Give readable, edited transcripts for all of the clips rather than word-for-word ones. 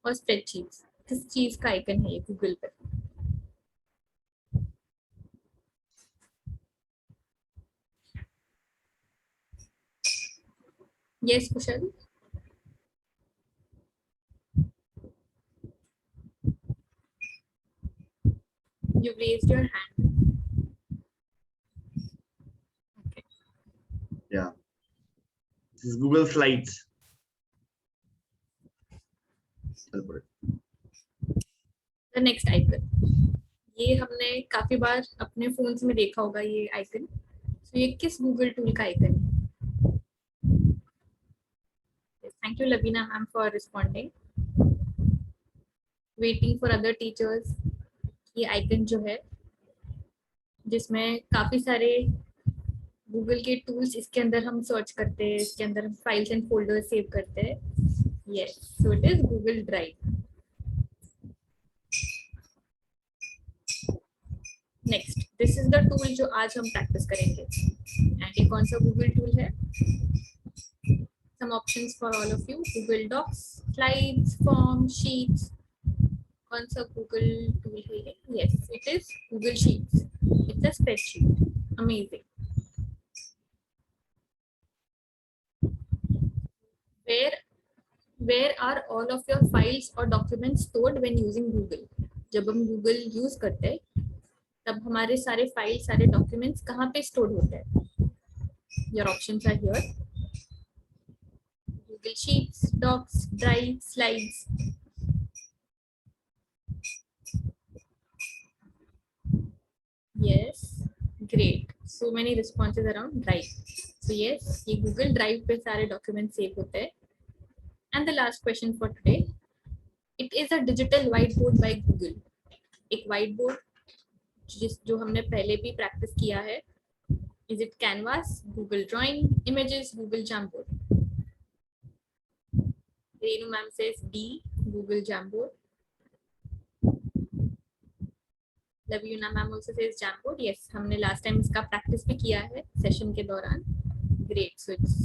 और स्प्रेडशीट्स, किस चीज का आइकन है ये गूगल पे? Yes Kusal, you raised your hand. Yeah. This is Google Slides. The next icon, ये हमने काफी बार अपने फोन्स में देखा होगा ये आइकन. तो ये किस गूगल टूल का आइकन है? Thank you Lavina ma'am for responding. Waiting for other teachers. ये आइकन जो है जिसमें काफी सारे गूगल के टूल्स, इसके अंदर हम सर्च करते हैं, इसके अंदर हम फाइल्स एंड फोल्डर्स सेव करते हैं. Yes, so it is Google drive. Next, this is the tool जो आज हम प्रैक्टिस करेंगे. एंड ये कौन सा गूगल टूल है? Some options for all of you. Google Docs, Slides, form, Sheets. कौन सा गूगल टूल है ये? Yes, it is Google Sheets. It's a spreadsheet. Amazing. Where are all of your files or documents stored when using Google? जब हम Google use करते हैं तब हमारे सारे फाइल, सारे डॉक्यूमेंट्स कहाँ पे स्टोर होते हैं? Your options are here. Google Sheets, Docs, Drive, Slides. Yes, great. So many responses around Drive. So yes, ये Google Drive पे सारे डॉक्यूमेंट सेव होते हैं. And the last question for today, it is a digital whiteboard by Google. एक whiteboard जो हमने पहले भी प्रैक्टिस किया है. Is it Canvas, Google Drawing, Images, Google Jamboard? Renu ma'am says D, Google Jamboard. Lavina ma'am also says Jamboard. Yes, हमने last time इसका practice भी किया है सेशन के दौरान. Great, so it's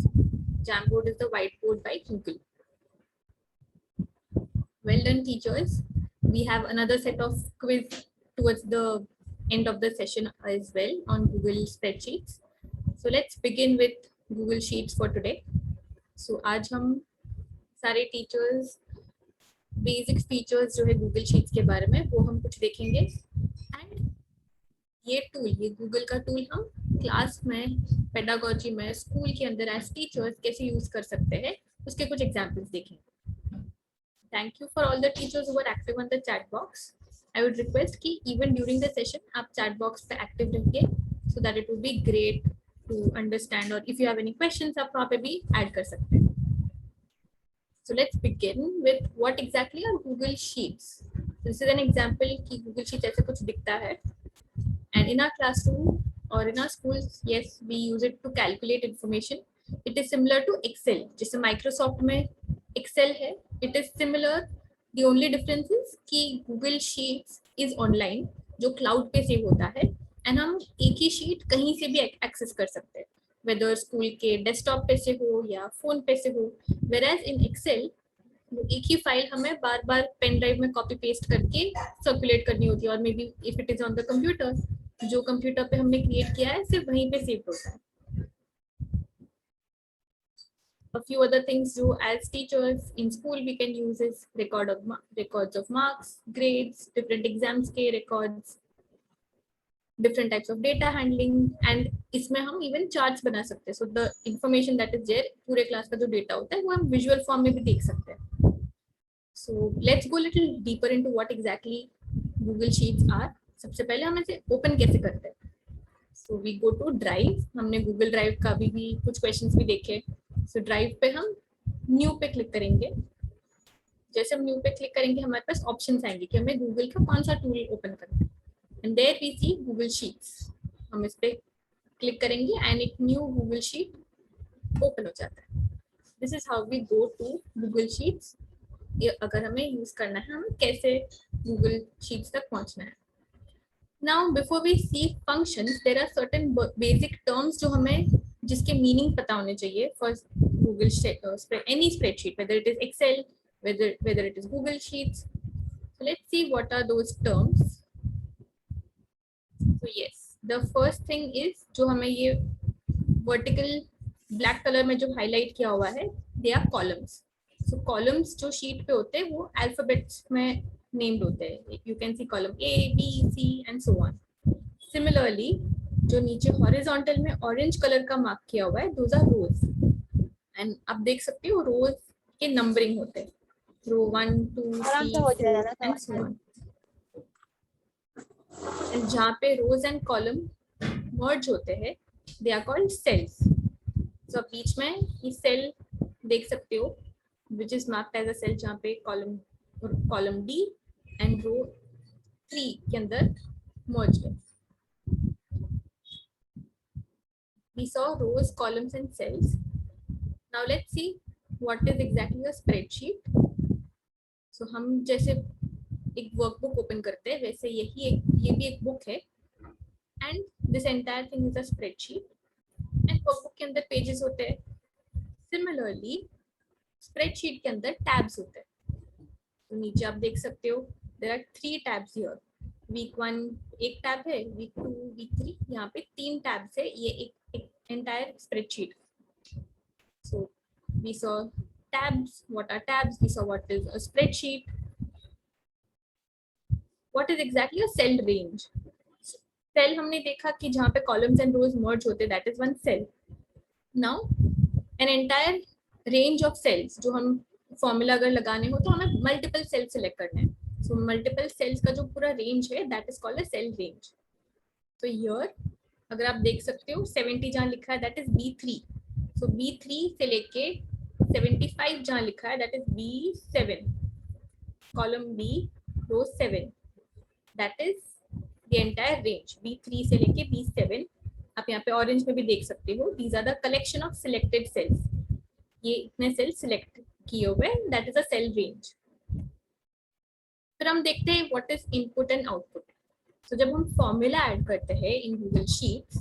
Jamboard is the whiteboard by Google. Well done, teachers. We have another set of quiz towards the end of the session as well on Google spreadsheets. So let's begin with Google Sheets for today. So आज हम सारे teachers basic features जो है Google sheets के बारे में वो हम कुछ देखेंगे. एंड ये टूल, ये गूगल का टूल हम क्लास में, पेडागोजी में, स्कूल के अंदर एज टीचर्स कैसे यूज कर सकते हैं उसके कुछ एग्जांपल्स देखेंगे. Thank you for all the teachers who are active on the chat box. I would request कि even during the session आप chat box पे active रहिए so that it would be great to understand, और if you have any questions आप वहाँ पे भी add कर सकते हैं. So let's begin with what exactly are Google Sheets. This is an example कि Google Sheets ऐसे कुछ दिखता है. And in our classroom or in our schools, yes, we use it to calculate information. It is similar to Excel. जैसे Microsoft में Excel है, it is similar. The only difference is कि Google Sheets is online, जो cloud पे save होता है, and हम एक ही शीट कहीं से भी एक्सेस कर सकते हैं, whether स्कूल के डेस्कटॉप पे से हो या फोन पे से हो. Whereas in Excel एक ही फाइल हमें बार बार पेन ड्राइव में कॉपी पेस्ट करके सर्कुलेट करनी होती है, और may be if it is on the computer, जो कंप्यूटर पे हमने क्रिएट किया है सिर्फ वहीं पे सेव होता है. A few other things do as teachers in school we can use is records of marks, grades, different exams के records, different types of data handling, and इसमें हम even charts बना सकते हैं. So the information that is there, पूरे class का जो data होता है वो हम visual form में भी देख सकते हैं. So let's go a little deeper into what exactly Google Sheets are. सबसे पहले हम इसे open कैसे करते हैं? So we go to Drive. हमने Google Drive का भी कुछ questions भी देखे. So ड्राइव पे हम न्यू पे क्लिक करेंगे. जैसे हम न्यू पे क्लिक करेंगे हमारे पास ऑप्शंस आएंगे कि हमें गूगल का कौन सा टूल ओपन करना है. And there we see Google sheets. हम इस पे क्लिक करेंगे एंड एक न्यू गूगल शीट ओपन हो जाता है. This is how we go to Google sheets. अगर हमें यूज करना है हमें कैसे गूगल शीट्स तक पहुंचना है. Now before we see functions, there are certain basic terms जो हमें जिसके मीनिंग पता होने चाहिए for Google any spreadsheet, whether it is Excel, whether it is Google Sheets. So let's see what are those terms. So yes, the first thing is जो हमें ये vertical black color में जो highlight किया हुआ है, they are columns. So columns जो sheet पे होते हैं वो alphabets में named होते हैं. You can see column A, B, C and so on. Similarly, जो नीचे horizontal में orange color का mark किया हुआ है, those are rows. And आप देख सकते हो rows के numbering होते हैं. Row 1, 2, 3, 4 and so on. And जहाँ पे rows and column merge होते हैं, they are called cells. So बीच में ये cell देख सकते हो, which is marked as a cell जहाँ पे column D and row 3 के अंदर merge है. We saw rows, columns and cells. Now let's see what is exactly a spreadsheet. So हम जैसे एक वर्कबुक ओपन करते हैं वैसे ये भी एक बुक है and this entire thing is a spreadsheet and workbook के अंदर पेजेस होते हैं. Similarly spreadsheet के अंदर tabs होते हैं. तो नीचे आप देख सकते हो there are 3 tabs here. week 1 एक टैब है, week 2, week 3 यहाँ पे 3 tabs है. ये एक entire spreadsheet. So we saw tabs. What are tabs? We saw what is a spreadsheet. What is exactly a cell range? Cell हमने देखा कि जहाँ पे columns and rows merge होते, that is one cell. Now an entire range of cells जो हम formula अगर लगाने हो तो हमें multiple cells select करने हैं. So multiple cells का जो पूरा range है, that is called a cell range. तो here अगर आप देख सकते हो 70 जहाँ लिखा है, that is B3. So B3 से लेके 75 जहाँ लिखा है, that is B7. Column B, row 7. That is the entire range. B3 से लेके B7. आप यहाँ पे orange में भी देख सकते हो. These are the collection of selected cells. ये इतने cells select किए हुए. That is a cell range. फिर हम देखते हैं what is input and output. So जब हम formula add करते हैं in Google Sheets,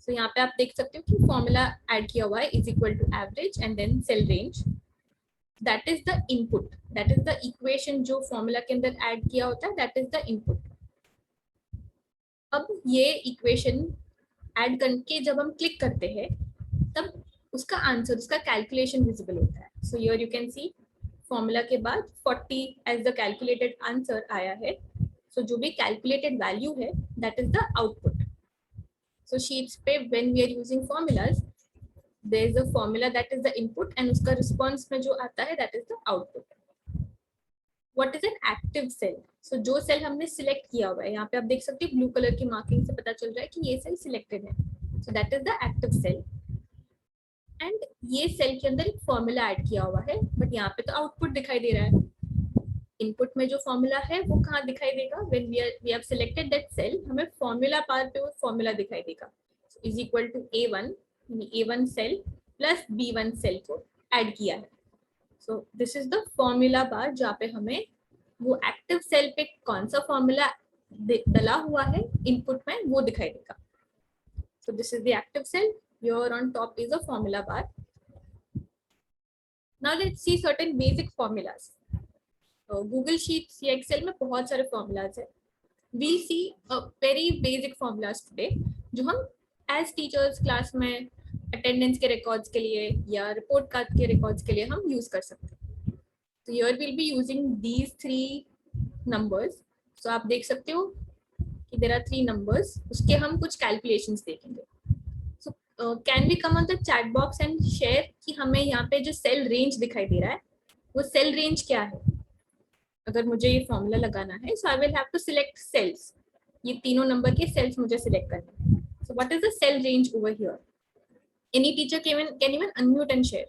so यहाँ पे आप देख सकते हो कि formula add किया हुआ है is equal to average and then cell range. That is the input. That is the equation जो formula के अंदर add किया होता है. That is the input. अब ये equation add करके जब हम click करते हैं, तब उसका आंसर, उसका कैलकुलेशन विजिबल होता है. So here you can see formula के बाद 40 एज द कैलकुलेटेड आंसर आया है. सो जो भी कैलकुलेटेड वैल्यू है that is the output. So sheets पे when we are using formulas there is a formula that is the input and उसका response में जो आता है that is the output. What is an active cell? So जो cell हमने select किया हुआ है, यहाँ पे आप देख सकते हो ब्लू कलर की मार्किंग से पता चल रहा है कि ये सेल सिलेक्टेड है. So that is the active cell. And ये सेल के अंदर एक फॉर्मूला ऐड किया हुआ है, बट यहाँ पे तो आउटपुट दिखाई दे रहा है. इनपुट में जो फॉर्मूला है वो कहाँ दिखाई देगा? When we have selected that cell, हमें फॉर्मूला बार पे वो फॉर्मूला दिखाई देगा. Is equal to A1, A1 cell plus B1 cell को ऐड किया है. So this is the formula bar जहाँ पे हमें वो एक्टिव सेल पे कौन सा फॉर्मूला डला हुआ है इनपुट में वो दिखाई देगा. So this is the active cell. Here on top is a formula bar. Now let's see certain basic formulas. Google Sheets या Excel में बहुत सारे formulas हैं. We'll see a very basic formulas today जो हम as teachers class में attendance के records के लिए या report card के records के लिए हम use कर सकते हैं. So here we'll be using these 3 numbers. So आप देख सकते हो कि there are 3 numbers. उसके हम कुछ calculations देखेंगे. Can we come on the chat box and share कि हमें यहाँ पे जो सेल रेंज दिखाई दे रहा है वो सेल रेंज क्या है? अगर मुझे ये फॉर्मूला लगाना है, so I will have to select cells. ये तीनों नंबर के सेल्स मुझे सिलेक्ट करने हैं. So what is the cell range over here? Any teacher can even unmute and share.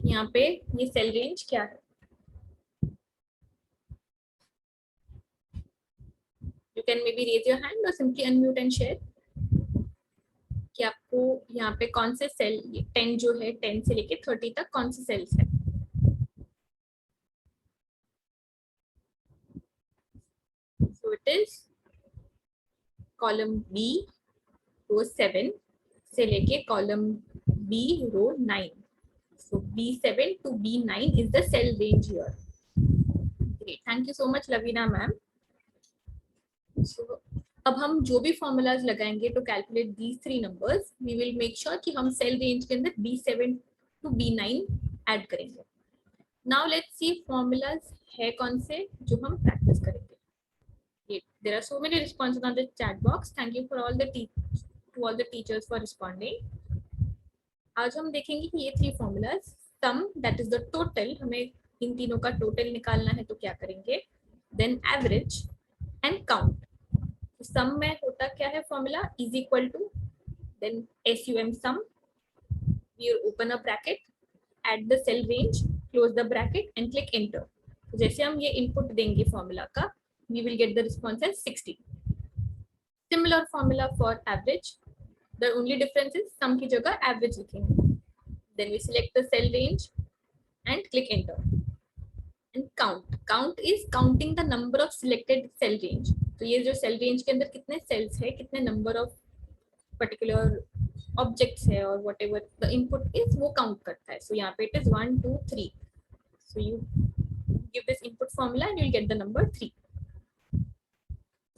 यहाँ पे ये सेल रेंज क्या है? You can may be raise your hand और सिंपली अनम्यूट एंड शेयर कि आपको यहाँ पे कौन से सेल, 10 जो है 10 से लेके 30 तक कौन से सेल्स है. So it is column B row 7 से लेके column B row 9. So B7 to B9 is the cell range here. Great, thank you so much Lavina ma'am. So अब हम जो भी फॉर्मूलाज लगाएंगे to calculate these three numbers, we will make sure कि हम cell range के अंदर B7 to B9 add करेंगे. Now let's see formulas है कौन से जो हम प्रैक्टिस करेंगे. There are so many responses on the chat box. Thank you for all the teachers for responding. आज हम देखेंगे कि ये three formulas, sum that is the total, हमें इन तीनों का टोटल निकालना है तो क्या करेंगे, then average and count. Sum में होता क्या है formula, is equal to then SUM sum, we open a bracket, at the cell range, close the bracket and click enter. जैसे हम ये इनपुट देंगे फॉर्मूला का, we will get the response as 60. Similar formula for average, the only difference is sum की जगह average लिखेंगे. Then we select the cell range and click enter. And count is counting the number of selected cell range. तो ये जो cell range के अंदर कितने cells है, कितने number of particular objects है और whatever the input is वो count करता है. So यहाँ पे it is 1 2 3. So you give this input formula and you'll get the number 3.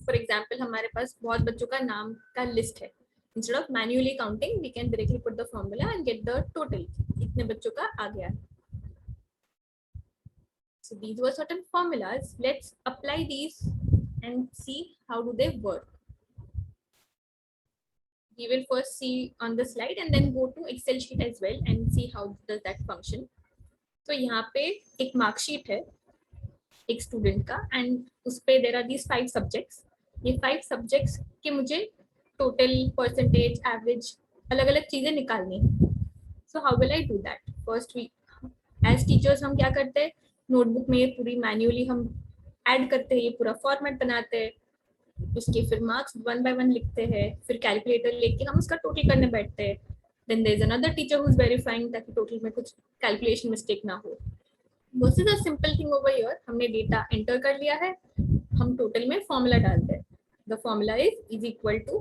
For example हमारे पास बहुत बच्चों का नाम का list है. Instead of manually counting, we can directly put the formula and get the total. इतने बच्चों का आ गया. So these were certain formulas. Let's apply these and see how do they work. We will first see on the slide and then go to Excel sheet as well and see how does that function. तो यहाँ पे एक mark sheet है एक student का and उस पे there are these 5 subjects. ये 5 subjects के मुझे टोटल, परसेंटेज, एवरेज, अलग अलग चीजें निकालनी है. So how will I do that. First we as teachers हम क्या करते हैं, नोटबुक में ये पूरी मैन्युअली हम ऐड करते हैं, ये पूरा फॉर्मेट बनाते हैं, उसके फिर मार्क्स 1 by 1 लिखते हैं, फिर कैलकुलेटर लेके हम उसका टोटल करने बैठते हैं. Then there is another teacher who is verifying ताकि टोटल में कुछ कैलकुलेशन मिस्टेक ना हो. This is a simple thing over here. हमने डेटा एंटर कर लिया है, हम टोटल में फॉर्मूला डालते हैं. The formula is equal to,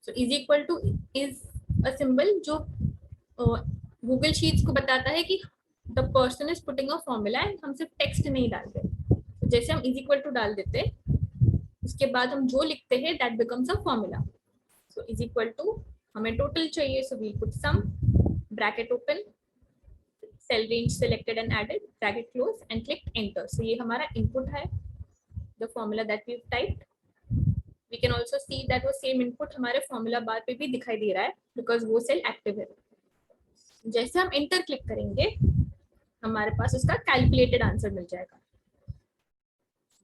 so is equal to is a symbol जो Google Sheets को बताता है कि the person is putting a formula and हम सिर्फ टेक्स्ट नहीं डालते. तो जैसे हम is equal to डाल देते, उसके बाद हम जो लिखते हैं that becomes a formula. So is equal to हमें टोटल चाहिए, so we put sum, bracket open, cell range selected and added, bracket close and click enter. So ये हमारा input है, the formula that we've typed. We can also see that वो same input हमारे formula bar पे भी दिखाई दे रहा है बिकॉज वो सेल एक्टिव है. जैसे हम एंटर क्लिक करेंगे हमारे पास उसका कैलकुलेटेड आंसर मिल जाएगा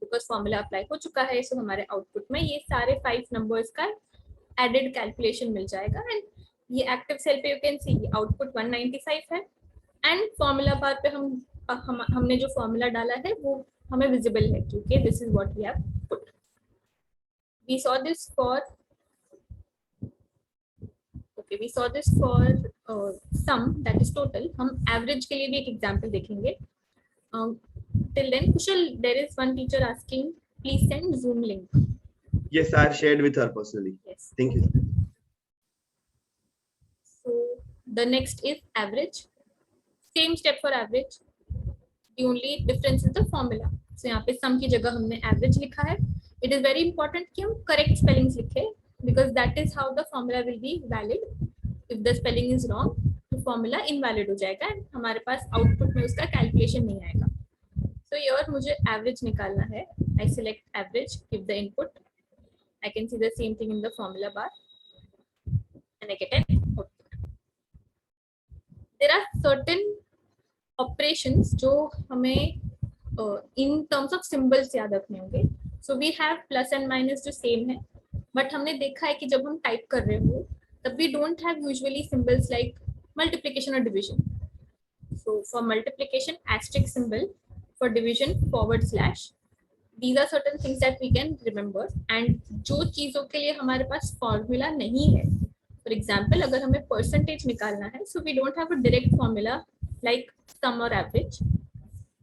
बिकॉज फॉर्मूला अप्लाई हो चुका है. सो हमारे आउटपुट में ये सारे 5 नंबर्स का एडेड कैलकुलेशन मिल जाएगा. एंड ये एक्टिव सेल पे यू कैन सी आउटपुट 195 है एंड फॉर्मूला बार पे हमने जो फॉर्मूला डाला है वो हमें विजिबल है क्योंकि this is what we have put. We saw this for sum that is total. हम average के लिए भी एक example देखेंगे. Till then, Kushal, there is one teacher asking, please send Zoom link. Yes, I shared with her personally. Yes. Thank you. So the next is average. Same step for average. The only difference is the formula. So यहाँ पे sum की जगह हमने average लिखा है. It is very important कि हम correct spellings लिखें because that is how the formula will be valid. If the spelling is wrong, तो formula invalid हो जाएगा and हमारे पास output में उसका calculation नहीं आएगा. So here मुझे average निकालना है. I select average, give the input. I can see the same thing in the formula bar and I get an output. There are certain operations जो हमें in terms of symbols याद रखने होंगे. So we have plus and minus जो same है, but हमने देखा है कि जब हम टाइप कर रहे हो तब we don't have usually symbols like multiplication or division. So for multiplication asterisk symbol, for division /. These are certain things that we can remember. And जो चीजों के लिए हमारे पास formula नहीं है, for example अगर हमें percentage निकालना है, so we don't have a direct formula like sum or average.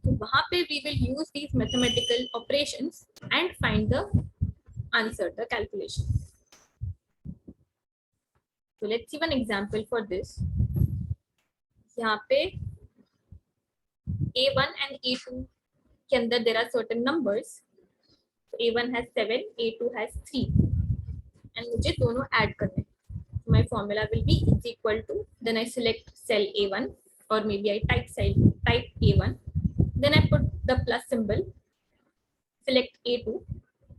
तो वहाँ पे we will use these mathematical operations and find the answer, the calculation. So let's see one example for this. यहाँ पे A1 and A2 के अंदर there are certain numbers. A1 has 7, A2 has 3, and मुझे दोनों add करने. My formula will be is equal to, then I select cell A1, or maybe I type A1, then I put the plus symbol, select A2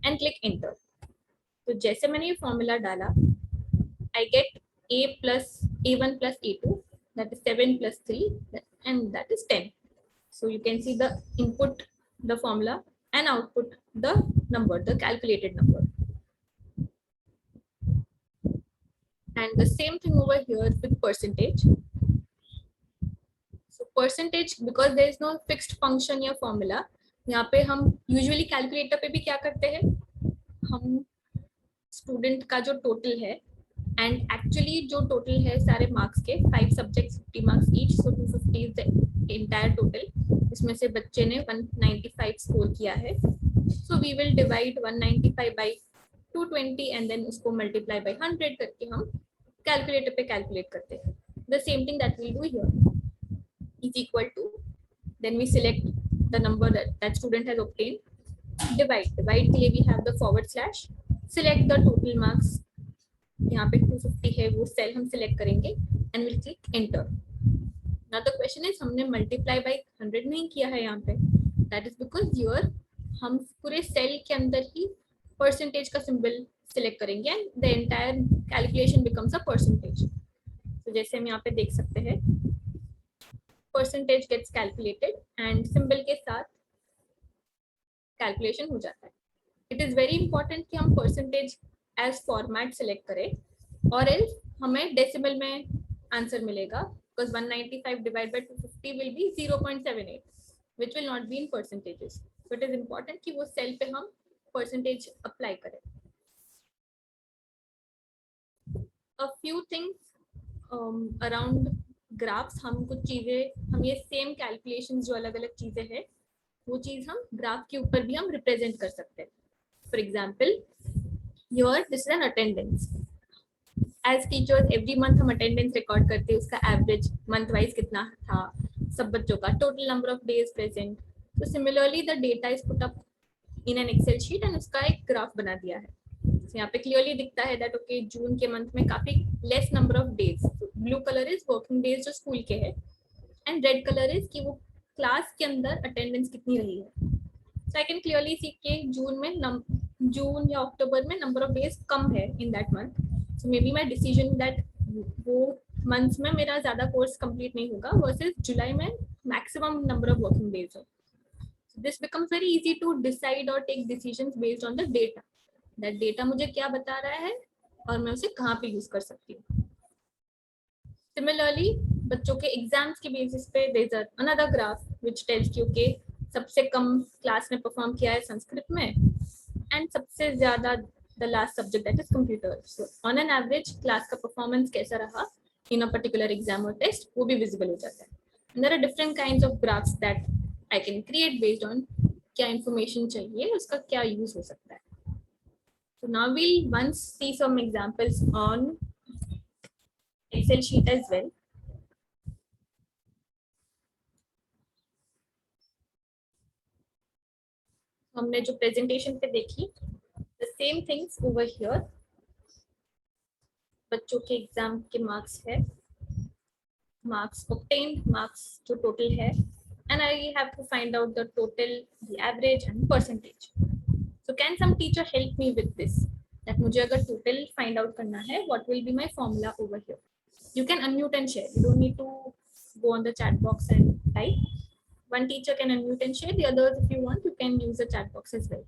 and click enter. तो जैसे मैंने ये formula डाला, I get A1 plus A2, that is 7 plus 3, and that is 10. So you can see the input, the formula, and output, the number, the calculated number. And the same thing over here with percentage. So percentage, because there is no fixed function या formula, यहाँ पे हम usually calculator पे भी क्या करते हैं, हम student का जो total है, and actually जो total है सारे marks के 5 subjects 50 marks each, so 250 is the entire total. इसमें से बच्चे ने 195 score किया है, so we will divide 195 by 220 and then उसको multiply by 100 करके हम calculator पे calculate करते हैं. The same thing that we do here is equal to, then we select the number that student has obtained, divide के लिए we have the forward slash, select the total marks, यहाँ पे 250 है वो cell हम select करेंगे and we'll click enter. Now the question is हमने multiply by 100 नहीं किया है यहाँ पे, that is because here हम पूरे cell के अंदर ही percentage का symbol select करेंगे and the entire calculation becomes a percentage. तो जैसे हम यहाँ पे देख सकते हैं, percentage gets calculated and symbol के साथ calculation हो जाता है. It is very important कि हम percentage as format select करें, or else हमें decimal में answer मिलेगा, because 195 divided by 250 will be 0.78, which will not be in percentages. So it is important कि वो cell पे हम percentage apply करें. A few things around graphs, हम कुछ चीजें, हम ये same calculations जो अलग अलग चीजें हैं, वो चीज हम ग्राफ के ऊपर भी हम रिप्रेजेंट कर सकते हैं. For example, here this is an attendance. As teachers every month हम अटेंडेंस रिकॉर्ड करते हैं, उसका एवरेज मंथ वाइज कितना था सब बच्चों का, total number of days present. तो similarly the data is put up in an Excel sheet and उसका एक ग्राफ बना दिया है. यहाँ पे क्लियरली दिखता है दैट ओके जून के मंथ में काफी less number of days. Blue colour is working days जो स्कूल के है, एंड रेड कलर इज कि वो क्लास के अंदर अटेंडेंस कितनी रही है. So I can clearly see कि जून या अक्टूबर में नंबर ऑफ डेज कम है in that month. So may be my decision that वो मंथ्स में मेरा ज्यादा कोर्स कंप्लीट नहीं होगा वर्सेस जुलाई में maximum number of working days हो. This becomes very easy to decide और take decisions based on the data. That data मुझे क्या बता रहा है और मैं उसे कहाँ पे यूज कर सकती हूँ. सिमिलरली बच्चों के एग्जाम्स के बेसिस पे there is another graph which tells you के सबसे कम क्लास में परफॉर्म किया है संस्कृत में एंड सबसे ज्यादा the last subject that is computer. So on an average class का परफॉर्मेंस कैसा रहा इन अ पर्टिकुलर एग्जाम और टेस्ट वो भी विजिबल हो जाता है. And there are different kinds of graphs that I can create based on क्या इंफॉर्मेशन चाहिए, उसका क्या यूज हो सकता है. So now we'll once see some examples on Excel sheet as well. हमने जो प्रेजेंटेशन पे देखी, the same things over here. बच्चों के एग्जाम के मार्क्स है, मार्क्स obtained, मार्क्स जो टोटल है, and I have to find out the total, the average and percentage. So can some teacher help me with this? That मुझे अगर total find out करना है, what will be my formula over here? You can unmute and share. You don't need to go on the chat box and type. One teacher can unmute and share. The others, if you want, you can use the chat box as well.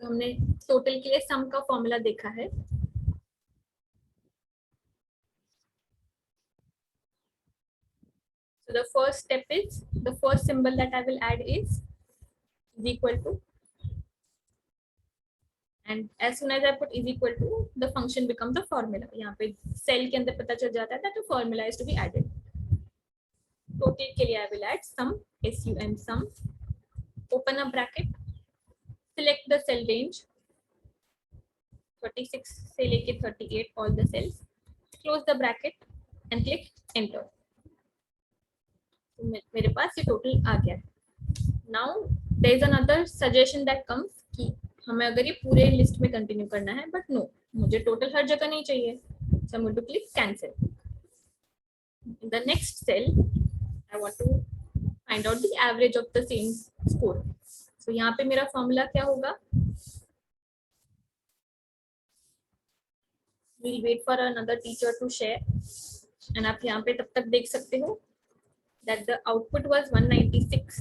तो हमने total के लिए सम का formula देखा है. So the first step is, the first symbol that I will add is equal to, and as soon as I put is equal to, the function becomes a formula. यहाँ पे cell के अंदर पता चल जाता है that a formula is to be added. Total के लिए I will add sum, sum, sum. Open a bracket, select the cell range 36 से लेके 38 all the cells, close the bracket and click enter. तो मेरे पास ये टोटल आ गया. Now there is another suggestion that comes कि हमें अगर ये पूरे लिस्ट में कंटिन्यू करना है, बट नो, मुझे टोटल हर जगह नहीं चाहिए. So I am going to click cancel. In the next cell, I want to find out the average of the same score. So यहाँ पे मेरा फॉर्मूला क्या होगा? We'll wait for another teacher to share. And आप यहाँ पे तब तक देख सकते हो that the output was 196.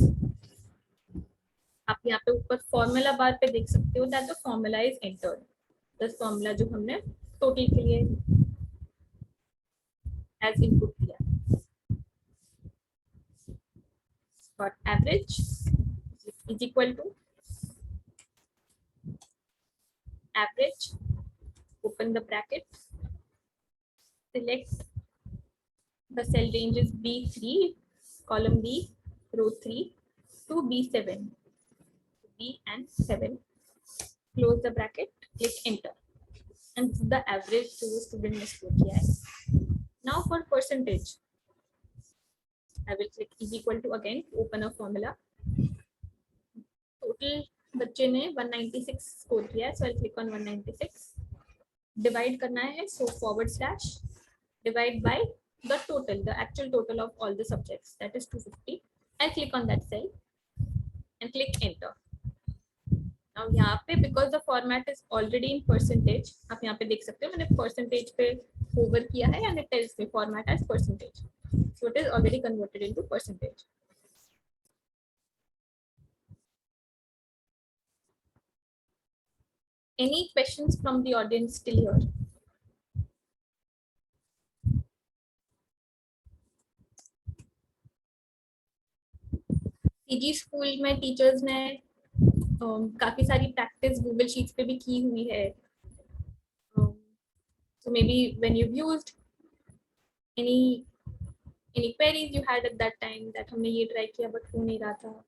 आप यहाँ पे ऊपर फॉर्मूला बार पे देख सकते हो that the formula is entered. The formula जो हमने टोटल के लिए as input दिया. But average is equal to average, open the bracket, select the cell range is B3, column B, row 3 to B7. B and 7. Close the bracket, click enter. And this is the average जो student ने score किया है. Now for percentage, I will click is equal to, again open a formula. Total बच्चे ने 196 score किया है, so I'll click on 196. Divide करना है, so forward slash divide by the total, the actual total of all the subjects, that is 250. I'll click on that cell and click enter. Now यहाँ पे because the format is already in percentage, आप यहाँ पे देख सकते हो मैंने percentage पे hover किया है and it tells me format as percentage. So it is already converted into percentage. Any questions from the audience still here? CG school में टीचर्स ने काफी सारी प्रैक्टिस गूगल शीट्स पे भी की हुई है. So maybe when you've used any queries you had at that time that हमने ये ट्राई किया बट हो नहीं रहा था.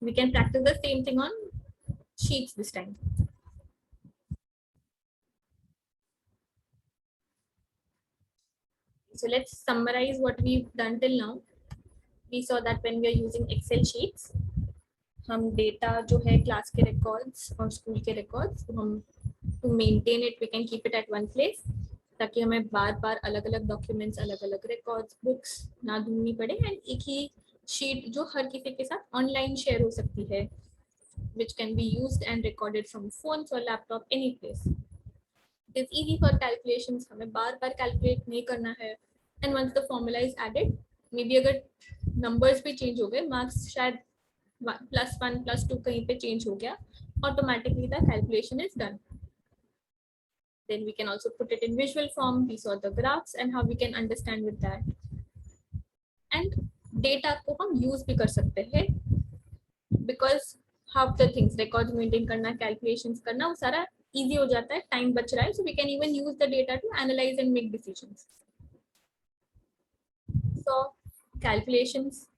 We can practice the same thing on sheets this time. So let's summarize what we've done till now. We saw that when we are using Excel sheets, हम data जो है क्लास के records और school के records तो हम to maintain it we can keep it at one place ताकि हमें बार बार अलग अलग डॉक्यूमेंट्स अलग अलग रिकॉर्ड्स बुक्स ना ढूंढनी पड़े एंड एक ही शीट जो हर किसी के साथ ऑनलाइन शेयर हो सकती है which can be used and recorded from phones or laptop any place. It is easy for calculations, हमें बार बार calculate नहीं करना है and once the formula is added maybe अगर numbers भी change हो गए marks शायद +1 +2 कहीं पे change हो गया automatically the calculation is done. Then we can also put it in visual form. We saw the graphs and how we can understand with that. And data को हम use भी कर सकते हैं because half the things records maintain करना calculations करना वो सारा easy हो जाता है time बच रहा है so we can even use the data to analyze and make decisions. So calculations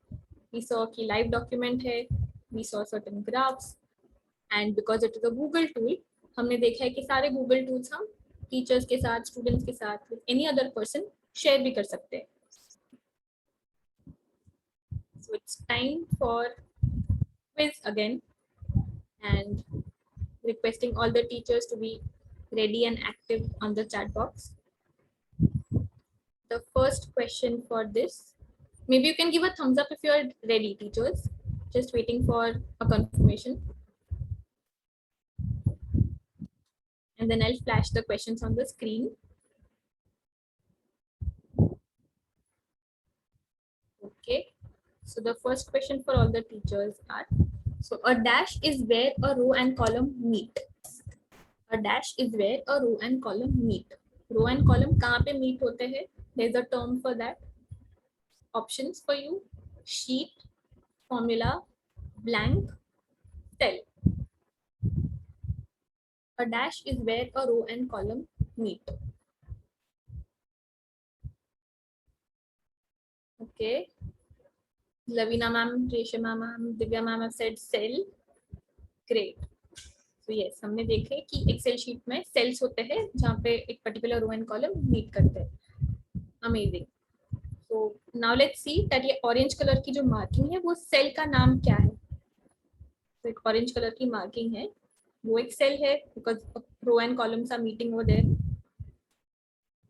we saw कि live document है, we saw certain graphs and because it is a Google tool हमने देखा है कि सारे Google tools हम teachers के साथ स्टूडेंट्स के साथ एनी अदर पर्सन शेयर भी कर सकते हैं. So it's time for quiz again and requesting all the teachers to be ready and active on the chat box. The first question for this, maybe you can give a thumbs up if you are ready, teachers. Just waiting for a confirmation. And then I'll flash the questions on the screen. Okay, so the first question for all the teachers are, so a dash is where a row and column meet. A dash is where a row and column meet. Row and column कहाँ पे meet होते हैं? There's a term for that. Options for you: sheet, formula, blank, cell. A dash is where a row and column meet. Okay. Lavina ma'am, Reshma ma'am, Divya ma'am have said cell. Great. तो yes, हमने देखे कि Excel sheet में sales होते हैं जहाँ पे एक particular row and column meet करते हैं. अमेजिंग. तो नाउ लेट्स सी दैट ये ऑरेंज कलर की जो मार्किंग है वो सेल का नाम क्या है. तो एक ऑरेंज कलर की मार्किंग है, वो एक सेल है because row and columns are meeting over there.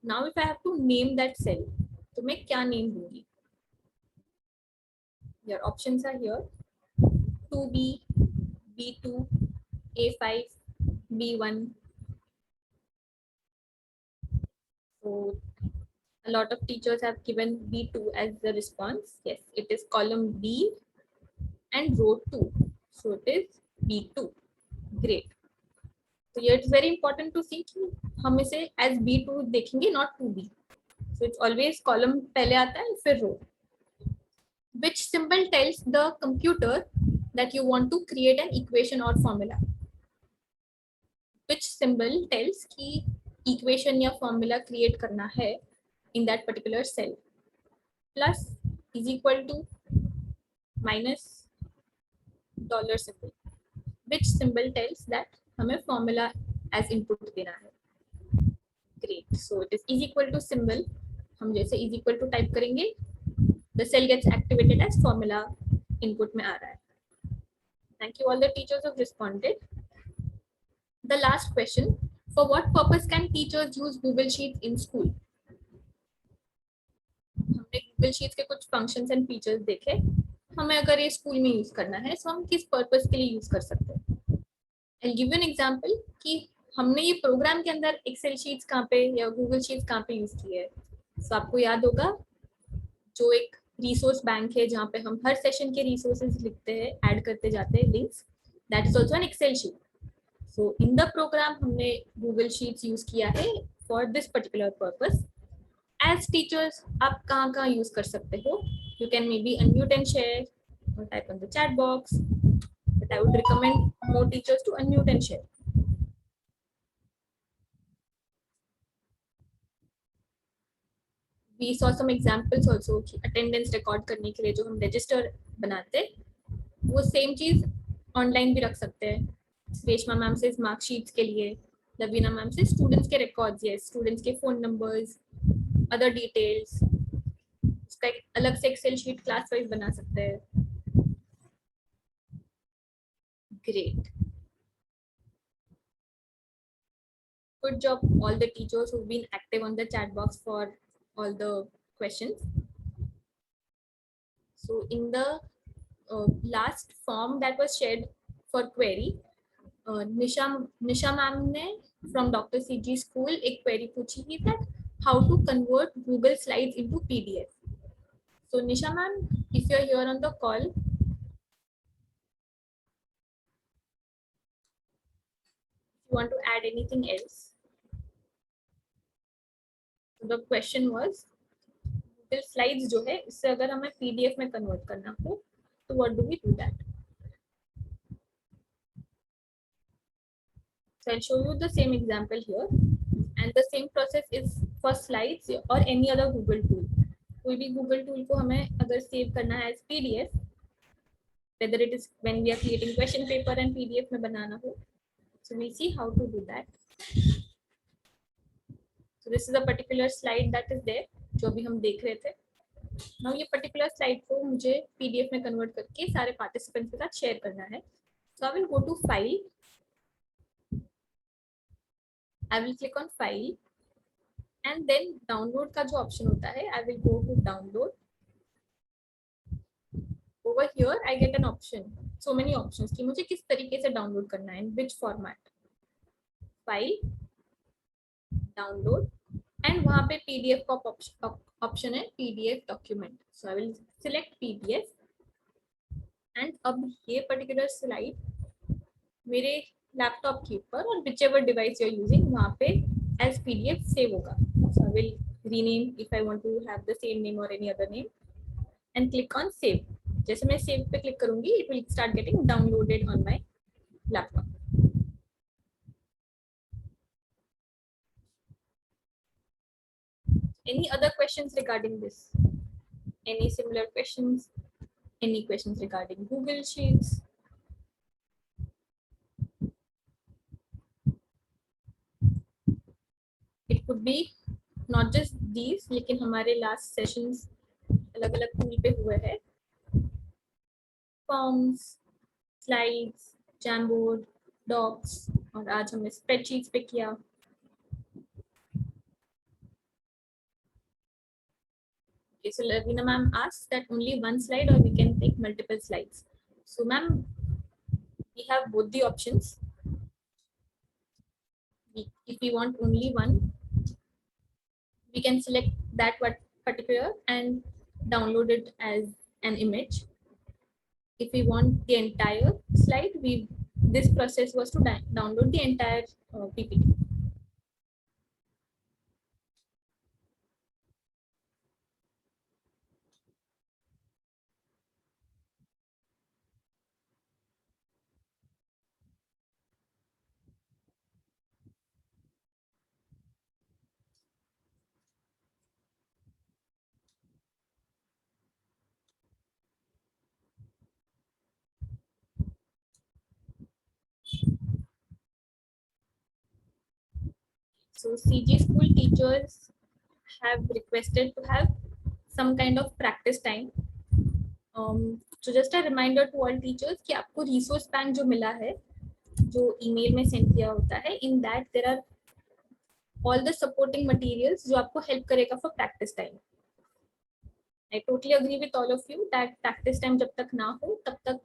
Now if I have to name that cell, तो मैं क्या नेम दूंगी. Your options are here. 2B, B2, A5, B1. So a lot of teachers have given B2 as the response. Yes, it is column B and row 2. So it is B2. Great. So here it's very important to see कि हम इसे as B2 देखेंगे, not 2B. So it's always column पहले आता है फिर row. Which symbol tells the computer that you want to create an equation or formula? Which symbol tells कि equation या formula create करना है in that particular cell? Plus is equal to minus dollar symbol. Which symbol tells that हमें formula as input देना है? Great. So it is equal to symbol. हम जैसे is equal to type करेंगे, the cell gets activated as formula input में आ रहा है. Thank you all the teachers who have responded. The last question: for what purpose can teachers use Google Sheets in school? हमने Google Sheets के कुछ functions and features देखे. हमें अगर ये स्कूल में यूज करना है तो हम किस पर्पस के लिए यूज कर सकते हैं. I'll give you an example कि हमने ये प्रोग्राम के अंदर एक्सेल शीट्स कहाँ पे या गूगल शीट्स कहाँ पे यूज किए है. तो आपको याद होगा जो एक रिसोर्स बैंक है जहाँ पे हम हर सेशन के रिसोर्सेज लिखते हैं, ऐड करते जाते हैं links, that is also an Excel sheet. So in the program हमने गूगल शीट्स यूज किया है for this particular purpose. As teachers आप कहाँ कहाँ यूज कर सकते हो. You can may be unmute and share or type on the chat box, but I would recommend more teachers to unmute and share. We saw some examples also कि attendance record करने के लिए जो हम register बनाते हैं वो same चीज online भी रख सकते हैं. रेशमा मैम से marksheets के लिए, लवीना मैम से students के records, yes, students के phone numbers, other details. उसका एक अलग से Excel sheet class wise बना सकते हैं. Great. Good job all the teachers who've been active on the chat box for all the questions. So in the last form that was shared for query, Nisha ma'am ने from Dr. CG school एक query पूछी थी that how to convert Google Slides into PDF. So Nisha ma'am, if you're here on the call, if you want to add anything else. So the question was Google Slides जो है इससे अगर हमें PDF में convert करना हो तो what do we do that? So I'll show you the same example here, and the same process is for slides or any other Google tool. कोई भी Google tool को हमें अगर save करना है as PDF, whether it is when we are creating question paper and PDF में बनाना हो, so we'll see how to do that. So this is a particular slide that is there, जो अभी हम देख रहे थे. Now ये particular slide को मुझे PDF में convert करके सारे participants के साथ share करना है. So I will go to File. I will click on File. And then download का जो option होता है, I will go to download. Over here I get an option, so many options कि मुझे किस तरीके से download करना है, in which format. File, download, and वहाँ पे PDF का option है PDF document. So I will select PDF. And अब ये particular slide मेरे laptop के ऊपर और whichever device you are using वहाँ पे as PDF save होगा. So I will rename if I want to have the same name or any other name and click on save. जैसे मैं save पे click करूँगी, it will start getting downloaded on my laptop. Any other questions regarding this? Any similar questions? Any questions regarding Google Sheets? It could be not just these, लेकिन हमारे last sessions अलग अलग tool पे हुए हैं. Forms, slides, Jamboard, docs, और आज हमने spreadsheets पे किया. Okay, so Lavina ma'am asked that only one slide or we can take multiple slides. So ma'am, we have both the options. If we want only one, we can select that particular and download it as an image. If we want the entire slide, this process was to download the entire PPT. So CG school teachers have requested to have some kind of practice time. So just a reminder to all teachers कि आपको resource bank जो मिला है, जो email में send किया होता है, in that there are all the supporting materials जो आपको help करेगा for practice time. I totally agree with all of you that practice time जब तक ना हो तब तक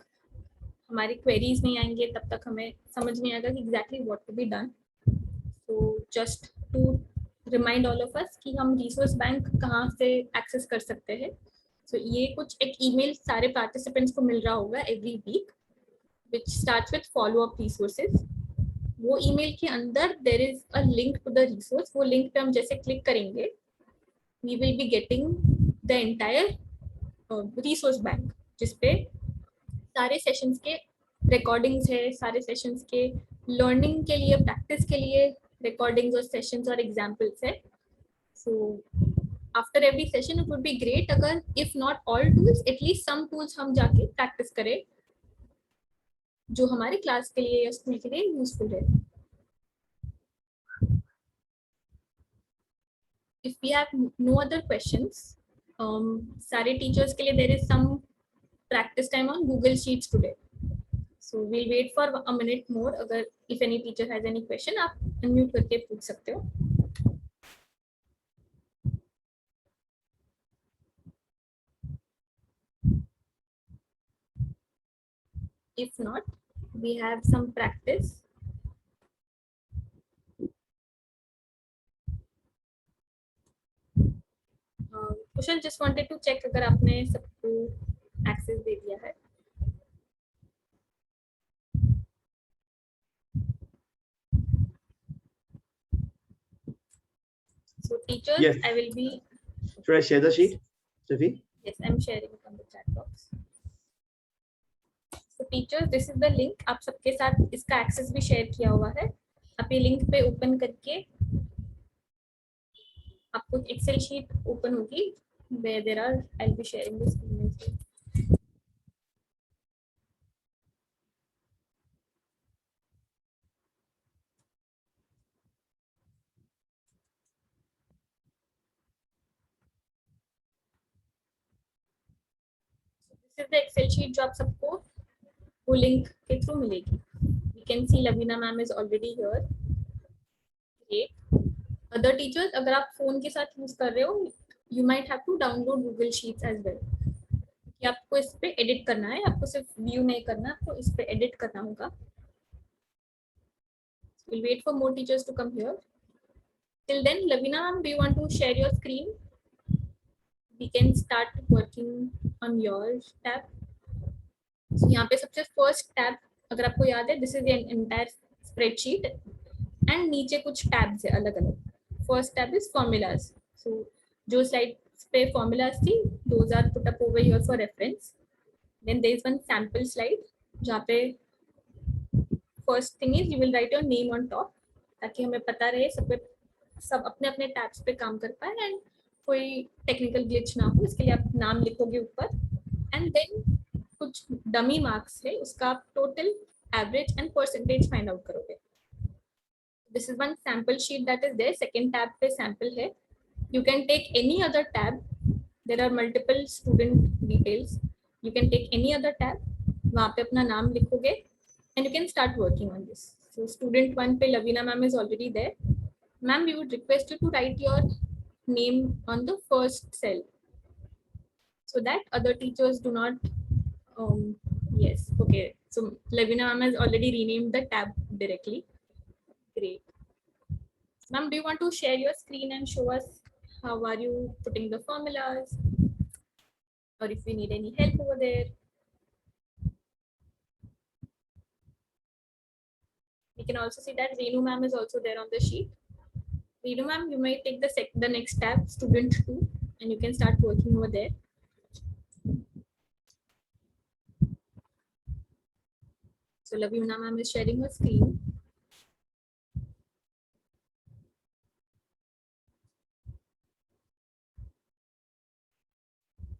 हमारी queries नहीं आएंगे, तब तक हमें समझ नहीं आएगा कि exactly what to be done. So just to remind all of us कि हम resource bank कहाँ से access कर सकते हैं. So ये कुछ एक email सारे participants को मिल रहा होगा every week, which starts with follow up resources. वो email के अंदर there is a link to the resource. वो link पे हम जैसे click करेंगे, we will be getting the entire resource bank, जिसपे सारे sessions के recordings है, सारे sessions के learning के लिए, practice के लिए recordings और sessions और examples है. So after every session it would be great अगर if not all tools, at least some tools हम जाके practice करें जो हमारे class के लिए या school के लिए useful है. If we have no other questions, सारे teachers के लिए there is some practice time on Google Sheets today. So we'll wait for a minute more. अगर if any teacher has any question, आप unmute करके पूछ सकते हो. If not, we have some practice. Kushal just wanted to check अगर आपने सबको access दे दिया है. So teachers, Yes. I will be. Should I share the sheet, Steffi? Yes, I'm sharing it on the chat box. So teachers, this is the link. आप सबके साथ इसका access भी share किया हुआ है. आप ये link पे open करके आपको Excel sheet open होगी where there are. I'll be sharing this screen. This is the Excel sheet जो आप सबको वो link के through मिलेगी. We can see Lavina ma'am is already here. Great. Other teachers, अगर आप phone के साथ use कर रहे हो, you might have to download Google Sheets as well. कि आपको इस पे edit करना है, आपको सिर्फ view नहीं करना, आपको इस पे edit करना होगा. We'll wait for more teachers to come here. Till then, Lavina ma'am, do you want to share your screen? We can start working on your tab. So यहाँ पे सबसे first tab, अगर आपको याद है, this is the entire spreadsheet and नीचे कुछ tabs है अलग अलग. First tab is formulas. So जो slides पे formulas थी, those are put up over here for reference. Then there is one sample slide जहाँ पे first thing is you will write your name on top ताकि हमें पता रहे सब अपने अपने tabs पे काम कर पाए and कोई technical glitch ना हो, इसके लिए आप नाम लिखोगे ऊपर and then कुछ dummy marks है, उसका आप total, average and percentage find out करोगे. This is one sample sheet that is there. Second tab पे sample है. You can take any other tab. There are multiple student details. You can take any other tab. वहाँ पे अपना नाम लिखोगे and you can start working on this. So student 1 पे Lavina ma'am is already there. Ma'am, we would request you to write your name on the first cell so that other teachers do not. Yes, okay. So Lavina ma'am has already renamed the tab directly. Great. Ma'am, do you want to share your screen and show us how are you putting the formulas, or if we need any help over there? We can also see that Reenu ma'am is also there on the sheet. Reenu ma'am, you may take the next tab, student 2, and you can start working over there. So Lavina ma'am is sharing her screen.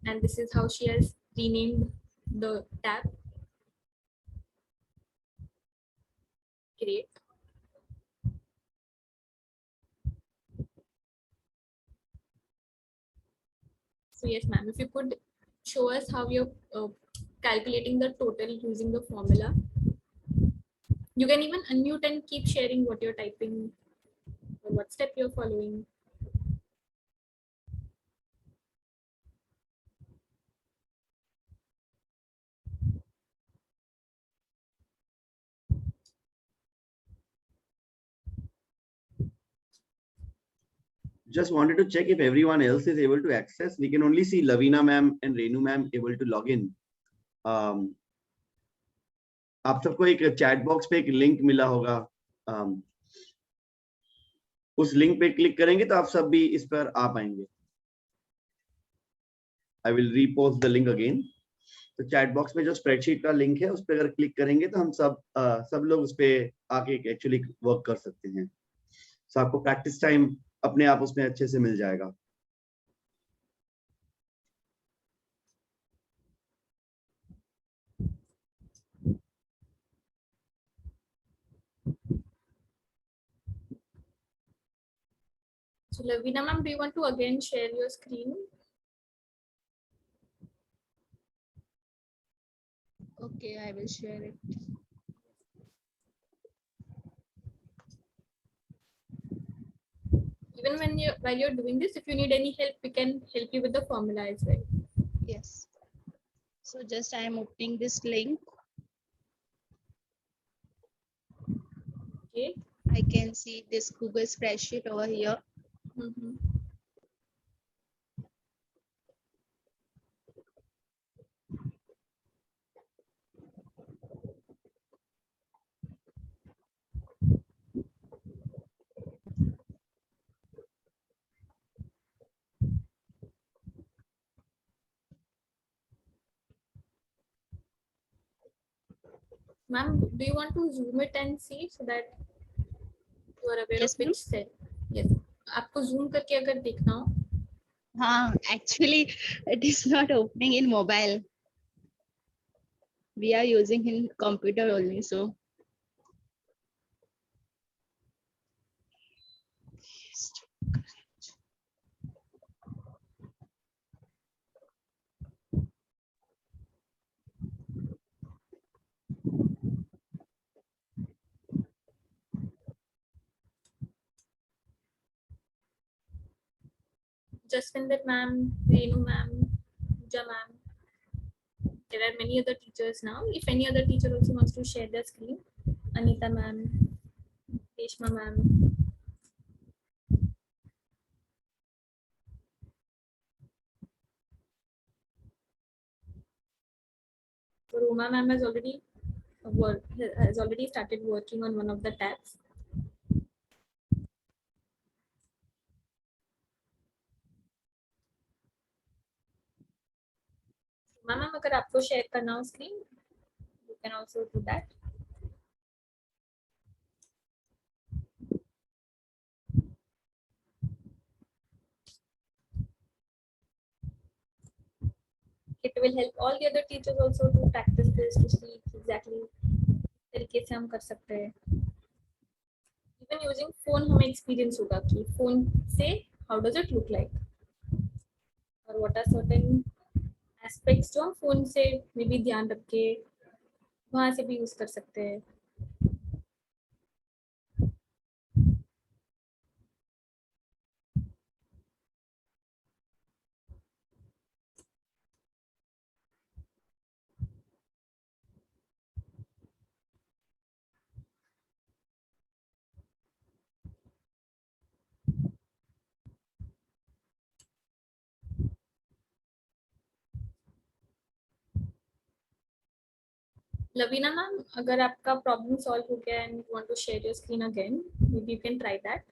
And this is how she has renamed the tab. Great. So yes, ma'am, if you could show us how you're calculating the total using the formula. You can even unmute and keep sharing what you're typing or what step you're following. Just wanted to check if everyone else is able to access. We can only see Lavina ma'am and Renu ma'am able to log in. आप सबको एक chat box पे एक link मिला होगा. उस link पे click करेंगे तो आप सब भी इस पर आ पाएंगे. I will repost the link again. तो चैट बॉक्स में जो स्प्रेडशीट का लिंक है उस पर अगर क्लिक करेंगे तो हम सब लोग उस पे आके एक्चुअली वर्क कर सकते हैं. So आपको प्रैक्टिस टाइम अपने आप उसमें अच्छे से मिल जाएगा. So Lavina ma'am, do you want to again share your screen? Okay, I will share it. Even while you're doing this, if you need any help, we can help you with the formula as well. Yes. So just I am opening this link. Okay. I can see this Google spreadsheet over here. Mm-hmm. Ma'am, do you want to zoom it and see so that you are aware Yes, of which cell? Yes. आपको zoom करके अगर देखना हो. Actually, it is not opening in mobile. We are using in computer only, so. Jaswinder ma'am, Reenu ma'am, Pooja ma'am. There are many other teachers now. If any other teacher also wants to share their screen, Anita ma'am, Reshma ma'am. Roma ma'am has already started working on one of the tabs. Ma'am, अगर आपको share करना हो screen, you can also do that. It will help all the other teachers also to practice this to see exactly तरीके से हम कर सकते हैं. इवन यूजिंग फोन हमें एक्सपीरियंस होगा कि फोन से how does it look like और व्हाट आर सर्टेन एस्पेक्ट्स जो हम फोन से मे बी ध्यान रख के वहां से भी यूज कर सकते हैं. लवीना मैम, अगर आपका प्रॉब्लम सॉल्व हो गया and you want to share your screen again, maybe you can try that.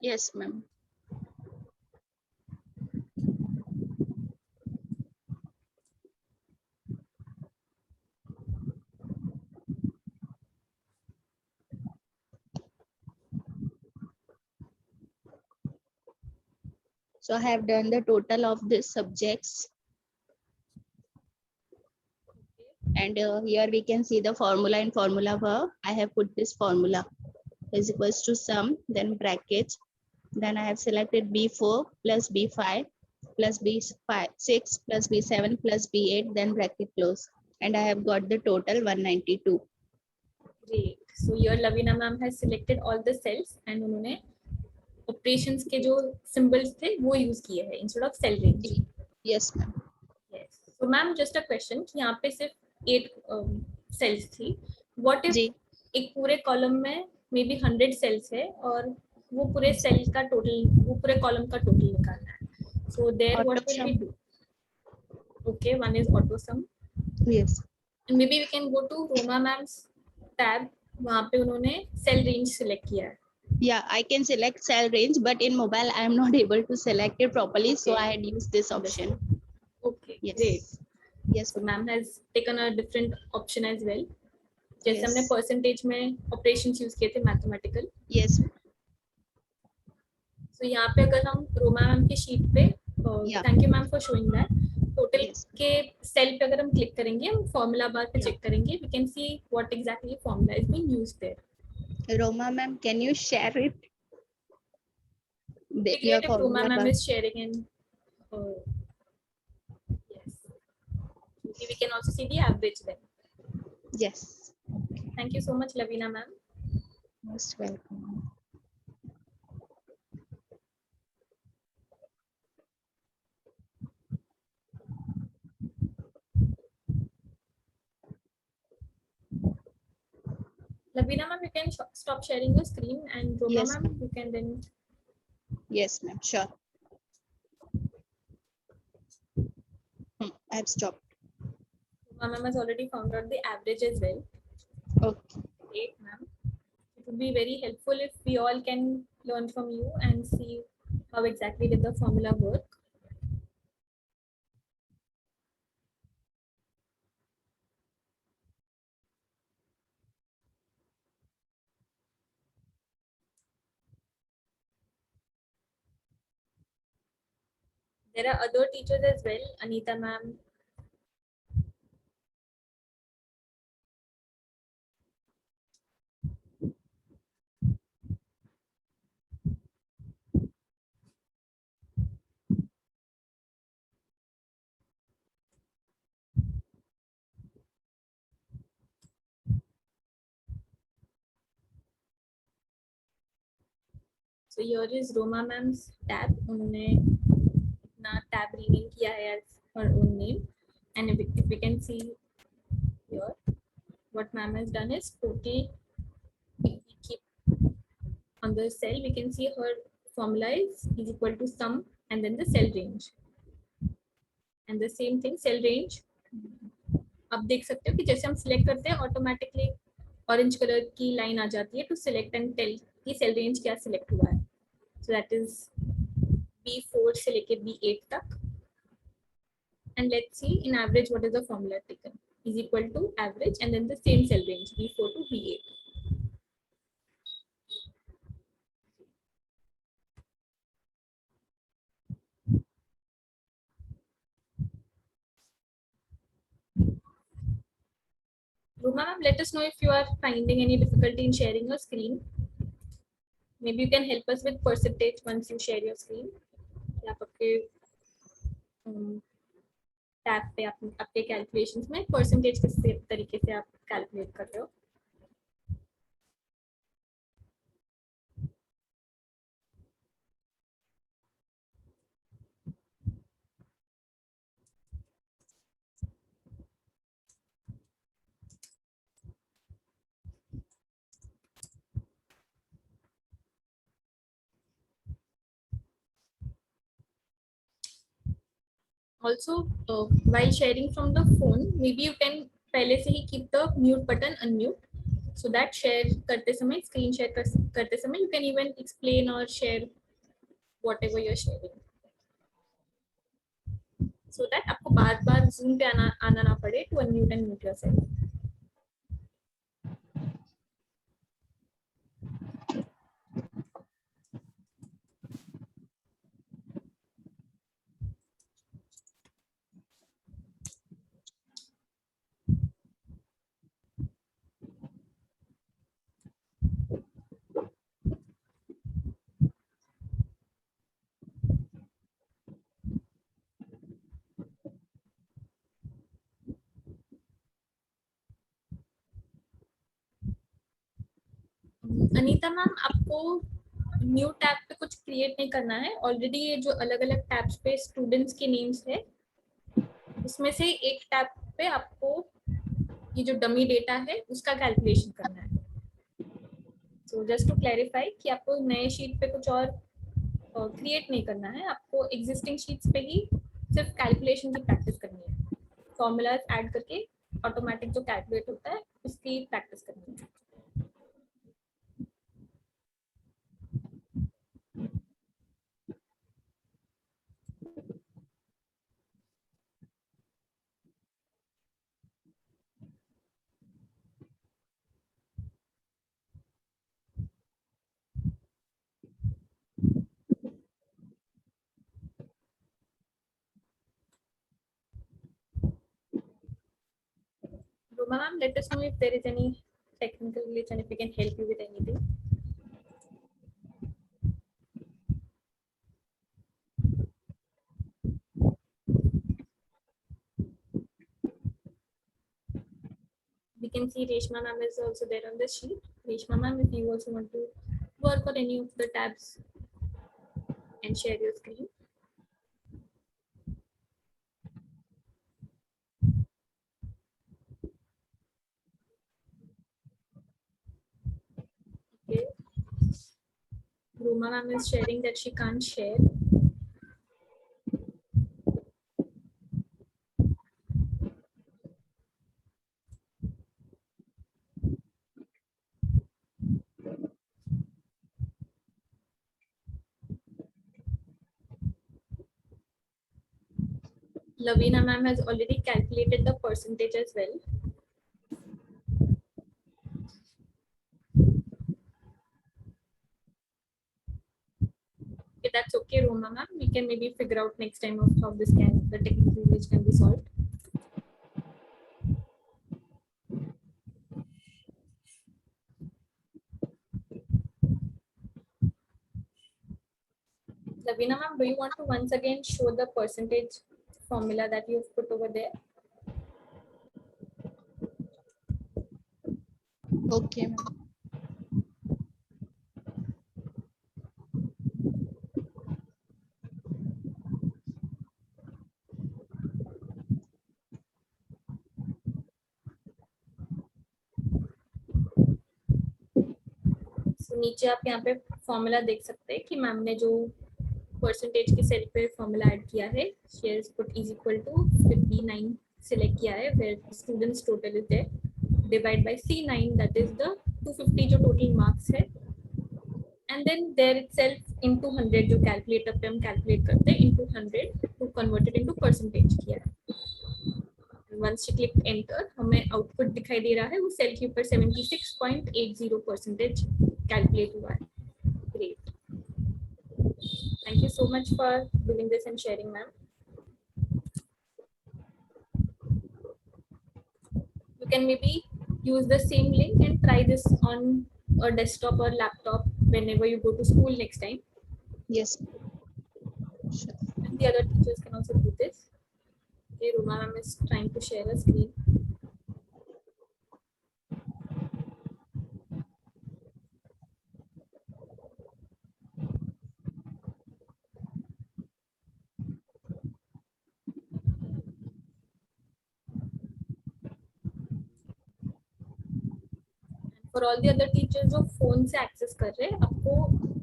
Yes, ma'am. So I have done the total of these subjects. And here we can see the formula in formula bar. I have put this formula is equals to sum, then brackets. Then I have selected B4 plus B5 plus B6 plus B7 plus B8, then bracket close. And I have got the total 192. Great. So here Lavina ma'am has selected all the cells and उन्होंने operations के जो symbols थे वो use किए हैं instead of cell range. Yes, ma'am. Yes. So ma'am, just a question कि यहाँ पे सिर्फ 8 cells थी. What if जी. एक पूरे column में maybe 100 cells है और वो पूरे cell का total, वो पूरे column का total निकालना है. So there what will we do? Okay, one is auto sum. Yes. And maybe we can go to Roma ma'am's tab. वहाँ पे उन्होंने cell range select किया है. Yeah, I can select cell range, but in mobile I am not able to select it properly, so Okay. I had used this option. Okay, Yes. great. Yes, So ma'am has taken a different option as well. जैसे Yes. हमने percentage में operations use किए थे mathematical. yes, So यहाँ पे अगर हम Roma ma'am के sheet पे, Yeah. thank you ma'am for showing that. Total Yes. के cell पे अगर हम click करेंगे, हम formula bar पे Yeah. check करेंगे, we can see what exactly formula is being used there. Roma ma'am, can you share it? Be great if Roma ma'am is sharing in. Yes. Maybe we can also see the average then. Yes. Thank you so much, Lavina ma'am. Most welcome. Lavina ma'am, you can stop sharing your screen, and Roma Yes, ma'am, you can then. Yes, ma'am. Sure. I've stopped. Roma ma'am has already found out the average as well. Okay. Great, ma'am. It would be very helpful if we all can learn from you and see how exactly did the formula work. There are other teachers as well, Anita ma'am. So here is Roma ma'am's tab. उन्होंने अपना tab rename किया है as her own name, and if we can see here, what ma'am has done is total. We keep on the cell, we can see her formula is equal to sum and then the cell range. And the same thing, cell range. आप देख सकते हो कि जैसे हम select करते हैं automatically orange colour की लाइन आ जाती है टू सिलेक्ट एंड टेल कि सेल रेंज क्या सिलेक्ट हुआ है. सो दैट इज B4 से लेके B8 तक. And let's see in average what is the formula taken is equal to average and then the same cell range B4 to B8. Roma ma'am, let us know if you are finding any difficulty in sharing your screen. Maybe you can help us with percentage once you share your screen. कि आप आपके tab पे आपके calculations में percentage किस तरीके से आप कैलकुलेट कर रहे हो. Also, while sharing from the phone, maybe you can पहले से ही keep the mute button unmute, so that share करते समय screen share करते समय you can even explain or share whatever you're sharing, so that आपको बार-बार Zoom पे आना ना पड़े to unmute and mute yourself. Anita ma'am, आपको न्यू टैब पे कुछ क्रिएट नहीं करना है. ऑलरेडी ये जो अलग अलग टैब्स पे स्टूडेंट्स के नेम्स है, उसमें से एक टैब पे आपको ये जो डमी डेटा है उसका कैलकुलेशन करना है. सो जस्ट टू क्लैरिफाई कि आपको नए शीट पे कुछ और क्रिएट नहीं करना है, आपको एग्जिस्टिंग शीट्स पे ही सिर्फ कैलकुलेशन की प्रैक्टिस करनी है. फॉर्मूलाज ऐड करके ऑटोमेटिक जो कैलकुलेट होता है उसकी प्रैक्टिस करनी है. Roma ma'am, let us know if there is any technical glitch and if we can help you with anything. We can see Reshma ma'am is also there on the sheet. Reshma ma'am, if you also want to work on any of the tabs and share your screen. Okay. Roma ma'am is sharing that she can't share. Lavina ma'am has already calculated the percentage as well. Okay, that's okay, Roma ma'am. We can maybe figure out next time of how the technical glitch can be solved. Lavina ma'am, do you want to once again show the percentage formula that you've put over there? Okay, ma'am. So नीचे आप यहाँ पे formula देख सकते हैं कि ma'am ने जो परसेंटेज के सेल पे फॉर्मूला ऐड किया है, she has put is equal to 59 select किया है, where students total is there, divide by C9, that is the 250 जो टोटल मार्क्स है, and then there itself into 100 जो कैलकुलेटर पे हम कैलकुलेट करते हैं into 100 to convert it into percentage किया है. Once she click enter, हमें आउटपुट दिखाई दे रहा है, वो सेल के ऊपर 76.80% कैलकुलेट हुआ है. Great. Thank you so much for doing this and sharing, ma'am. You can maybe use the same link and try this on a desktop or laptop whenever you go to school next time. Yes. Sure. And the other teachers can also do this. Okay, Ruma ma'am is trying to share a screen. For all the other teachers जो phone से access कर रहे हैं, आपको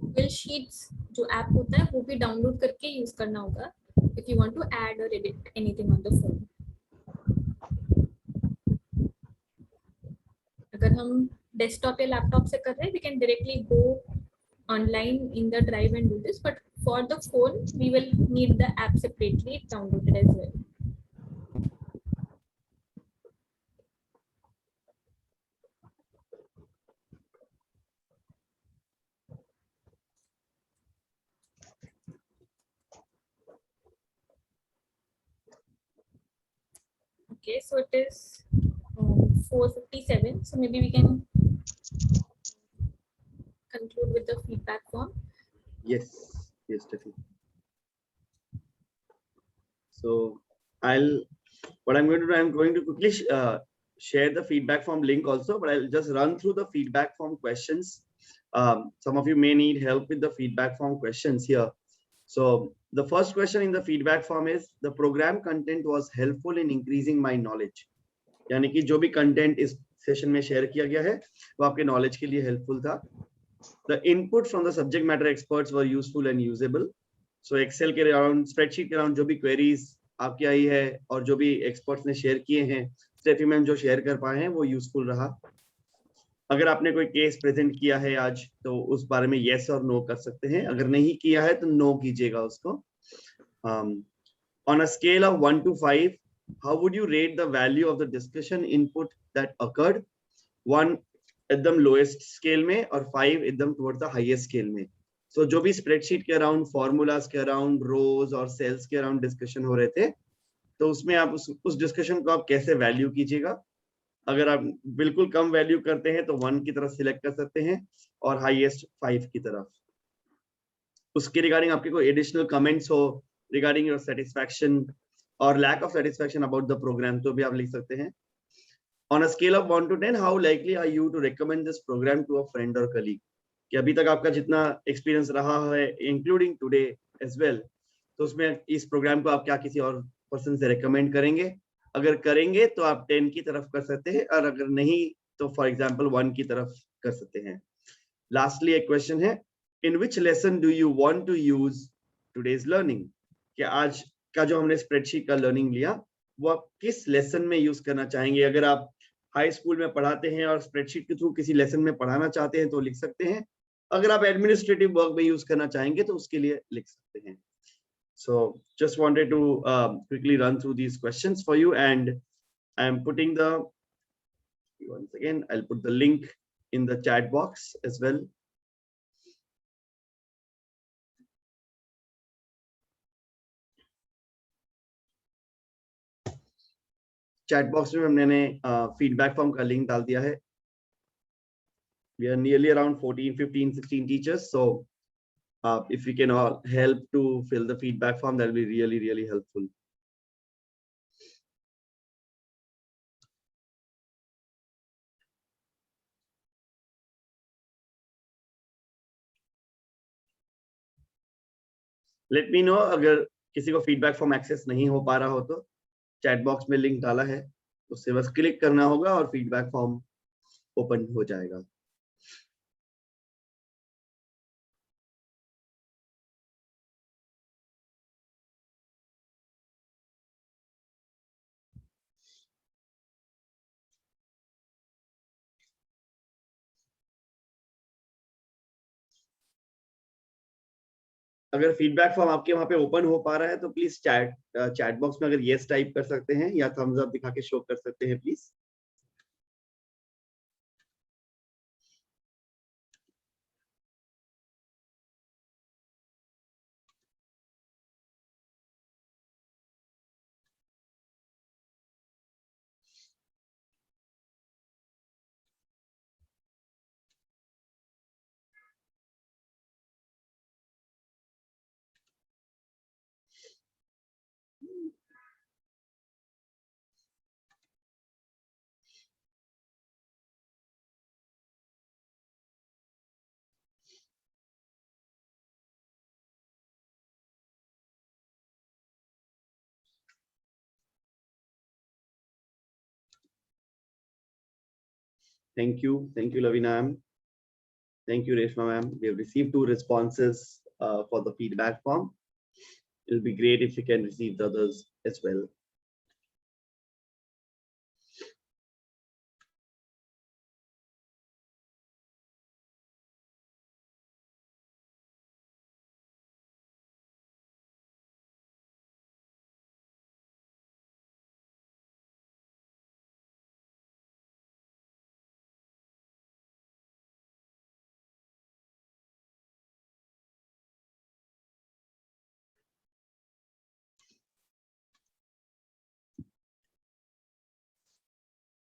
Google sheets जो app होता है वो भी डाउनलोड करके यूज करना होगा if you want to add or edit anything on the phone. अगर हम डेस्कटॉप या लैपटॉप से कर रहे हैं, we can directly go online in the drive and do this, but for the phone we will need the app separately downloaded as well. Okay, so it is 4:57, so maybe we can conclude with the feedback form. Yes, definitely. So what I'm going to do, I'm going to quickly share the feedback form link also, but I'll just run through the feedback form questions. Some of you may need help with the feedback form questions here. So the first question in the feedback form is, the program content was helpful in increasing my knowledge. यानी कि जो भी content इस session में share किया गया है वो आपके नॉलेज के लिए हेल्पफुल था. The input from the subject matter experts were useful and usable. So excel के अराउंड, स्प्रेडशीट के अराउंड जो भी क्वेरीज आपकी आई है और जो भी एक्सपर्ट्स ने शेयर किए हैं, स्टेफी मैम जो शेयर कर पाए हैं वो यूजफुल रहा. अगर आपने कोई केस प्रेजेंट किया है आज तो उस बारे में येस और नो कर सकते हैं. अगर नहीं किया है तो नो कीजिएगा उसको. On a scale of 1 to 5, how would you rate the value of the discussion input that occurred? 1 एकदम लोएस्ट स्केल में और 5 एकदम टुवर्ड्स द हाईएस्ट स्केल में. So, जो भी स्प्रेडशीट के अराउंड, फॉर्मूलाज के अराउंड, रोज और सेल्स के अराउंड डिस्कशन हो रहे थे, तो उसमें आप उस डिस्कशन को आप कैसे वैल्यू कीजिएगा. अगर आप बिल्कुल कम वैल्यू करते हैं तो 1 की तरफ सिलेक्ट कर सकते हैं और हाईएस्ट 5 की तरफ. उसके रिगार्डिंग आपके कोई एडिशनल कमेंट्स हो रिगार्डिंग योर सेटिस्फैक्शन और lack of satisfaction about the program, तो भी आप लिख सकते हैं. On a scale of 1 to 10, how likely are you to recommend this program to a friend or colleague? कि अभी तक आपका जितना एक्सपीरियंस रहा है, इंक्लूडिंग टुडे एज वेल, तो उसमें इस प्रोग्राम को आप क्या किसी और पर्सन से रेकमेंड करेंगे? अगर करेंगे तो आप 10 की तरफ कर सकते हैं और अगर नहीं तो फॉर एग्जांपल 1 की तरफ कर सकते हैं. लास्टली एक क्वेश्चन है, in which lesson do you want to use today's learning? कि आज का जो हमने स्प्रेडशीट का लर्निंग लिया वो आप किस लेसन में यूज करना चाहेंगे? अगर आप हाई स्कूल में पढ़ाते हैं और स्प्रेडशीट के थ्रू किसी लेसन में पढ़ाना चाहते हैं तो लिख सकते हैं. अगर आप एडमिनिस्ट्रेटिव वर्क में यूज करना चाहेंगे तो उसके लिए लिख सकते हैं. So just wanted to quickly run through these questions for you, and I am putting once again, I'll put the link in the chat box as well. Chat box में मैंने फीडबैक फॉर्म का link डाल दिया है. We are nearly around 14, 15, 16 teachers, so if we can all help to fill the feedback form, that will be really, really helpful. Let me know अगर किसी को feedback form access नहीं हो पा रहा हो तो चैट बॉक्स में लिंक डाला है, उससे बस क्लिक करना होगा और फीडबैक फॉर्म ओपन हो जाएगा. अगर फीडबैक फॉर्म आपके वहां पे ओपन हो पा रहा है तो प्लीज चैट बॉक्स में अगर यस टाइप कर सकते हैं या थम्स अप दिखा के शो कर सकते हैं please. Thank you, Lavina ma'am. Thank you, Reshma ma'am. We have received 2 responses for the feedback form. It'll be great if you can receive the others as well.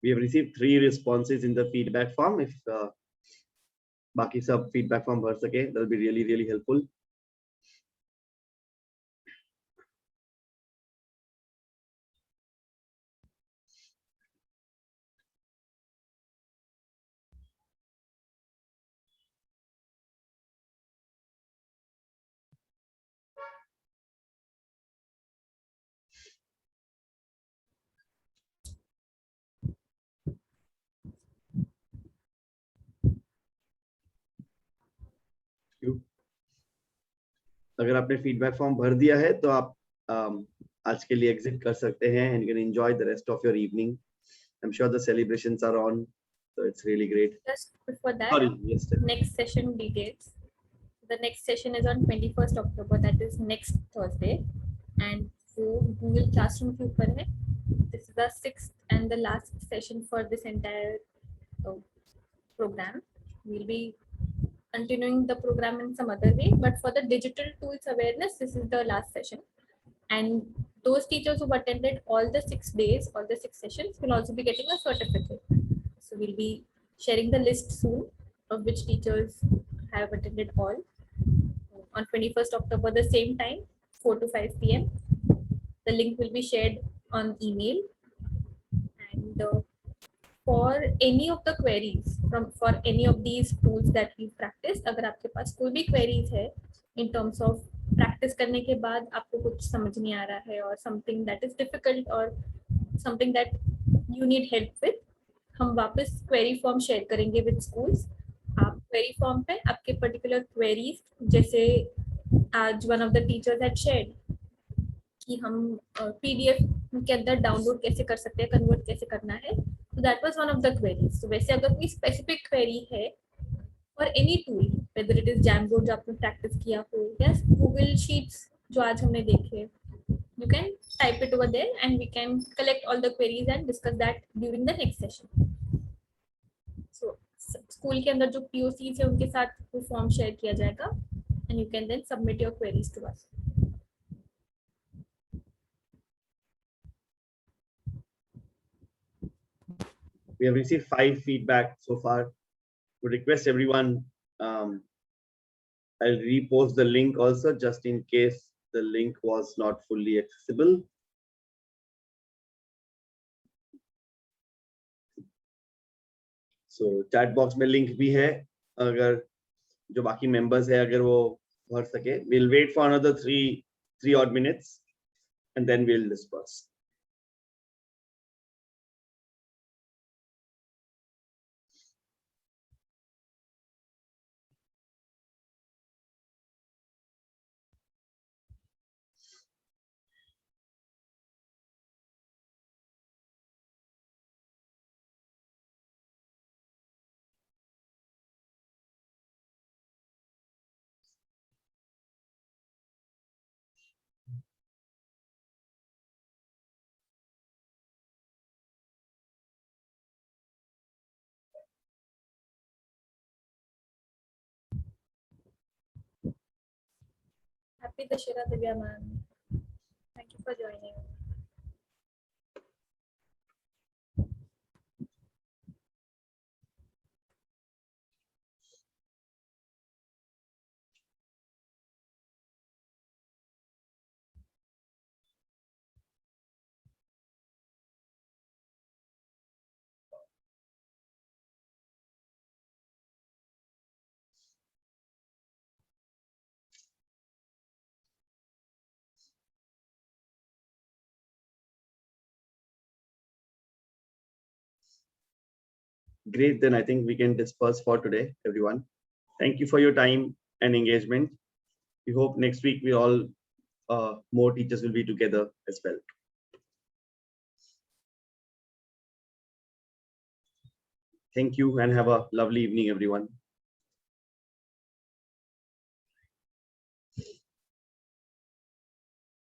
We have received 3 responses in the feedback form. If बाकी सब feedback form भर सके, that'll be really helpful. अगर आपने feedback form भर दिया है तो आप आज के लिए एग्जिट कर सकते हैं and you can enjoy the rest of your evening. I'm sure the celebrations are on, so it's really great. Just before that, Sorry, yes, sir. next session details. The next session is on 21st October, that is next Thursday. And वो Google Classroom के ऊपर है. This is the 6th and the last session for this entire program. We'll be continuing the program in some other way, but for the digital tools awareness, this is the last session. And those teachers who've attended all the 6 days, all the 6 sessions will also be getting a certificate. So we'll be sharing the list soon of which teachers have attended all. On 21st October, the same time, 4 to 5 p.m. The link will be shared on email. And for any of the queries for any of these tools that we practice, अगर आपके पास कोई भी queries है in terms of practice करने के बाद आपको कुछ समझ नहीं आ रहा है or something that is difficult or something that you need help with, हम वापस query form share करेंगे with schools. आप query form पे आपके particular queries, जैसे आज one of the teachers had shared कि हम PDF के अंदर डाउनलोड कैसे कर सकते हैं, कन्वर्ट कैसे करना है, so that was one of the queries. So वैसे अगर कोई specific query है for any tool, whether it is Jamboard जो आपने practice किया हो या Google Sheets जो आज हमने देखे, you can type it over there and we can collect all the queries and discuss that during the next session. So school के अंदर जो POCs है उनके साथ वो फॉर्म शेयर किया जाएगा and you can then submit your queries to us. We have received 5 feedback so far. Would request everyone, I'll repost the link also just in case the link was not fully accessible. So chat box में link भी है, अगर जो बाकी members है अगर वो भर सके. We'll wait for another 3 odd minutes and then we'll disperse. Happy Dashera, Divya ma'am. Thank you for joining. Great, then I think we can disperse for today, everyone. Thank you for your time and engagement. We hope next week we all more teachers will be together as well. Thank you and have a lovely evening, everyone.